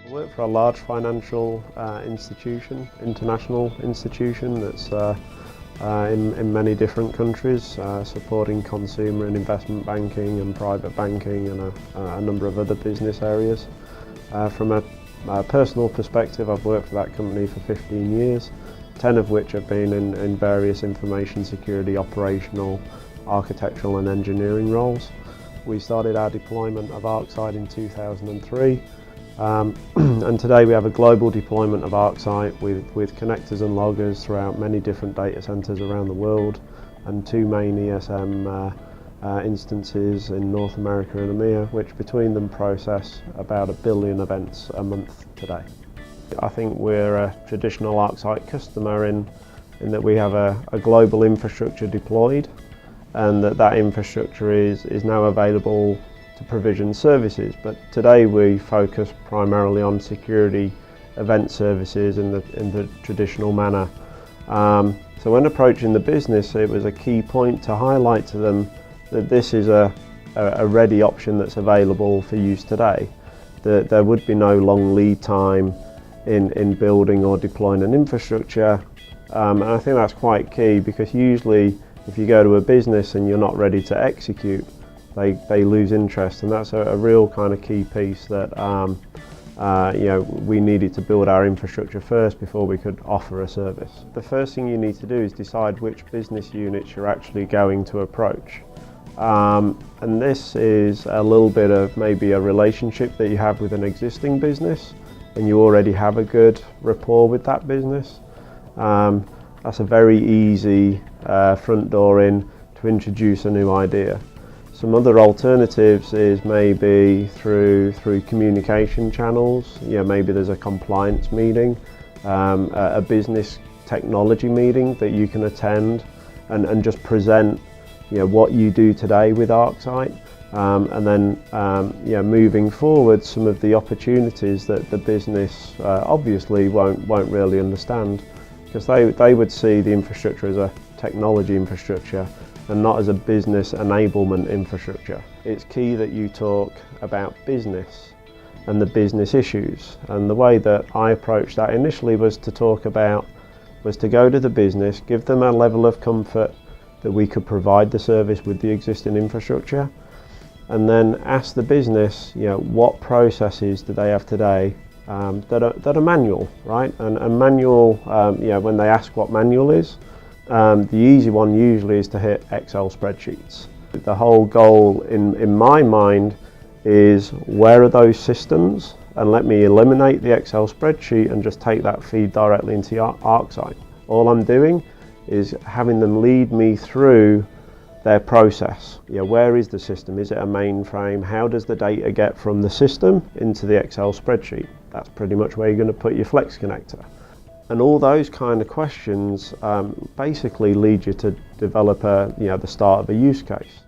I work for a large financial institution, international institution that's in many different countries, supporting consumer and investment banking and private banking and a number of other business areas. From a personal perspective, I've worked for that company for 15 years, 10 of which have been in various information security, operational, architectural and engineering roles. We started our deployment of ArcSight in 2003. And today we have a global deployment of ArcSight with connectors and loggers throughout many different data centers around the world, and 2 main ESM instances in North America and EMEA, which between them process about 1 billion events a month today. I think we're a traditional ArcSight customer in that we have a global infrastructure deployed, and that infrastructure is now available to provision services, but today we focus primarily on security event services in the traditional manner. So when approaching the business, it was a key point to highlight to them that this is a ready option that's available for use today. That there would be no long lead time in building or deploying an infrastructure, and I think that's quite key, because usually if you go to a business and you're not ready to execute, they lose interest, and that's a real kind of key piece that we needed to build our infrastructure first before we could offer a service. The first thing you need to do is decide which business units you're actually going to approach. And this is a little bit of maybe a relationship that you have with an existing business and you already have a good rapport with that business. That's a very easy front door in to introduce a new idea. Some other alternatives is maybe through communication channels. Maybe there's a compliance meeting, a business technology meeting that you can attend and just present what you do today with ArcSight, and then moving forward some of the opportunities that the business obviously won't really understand, because they would see the infrastructure as a technology infrastructure and not as a business enablement infrastructure. It's key that you talk about business and the business issues, and the way that I approached that initially was to go to the business, give them a level of comfort that we could provide the service with the existing infrastructure, and then ask the business, what processes do they have today that are manual, right? And manual, when they ask what manual is, the easy one usually is to hit Excel spreadsheets. The whole goal in my mind is, where are those systems, and let me eliminate the Excel spreadsheet and just take that feed directly into ArcSight. All I'm doing is having them lead me through their process. Where is the system? Is it a mainframe? How does the data get from the system into the Excel spreadsheet? That's pretty much where you're going to put your Flex connector. And all those kind of questions basically lead you to develop the start of a use case.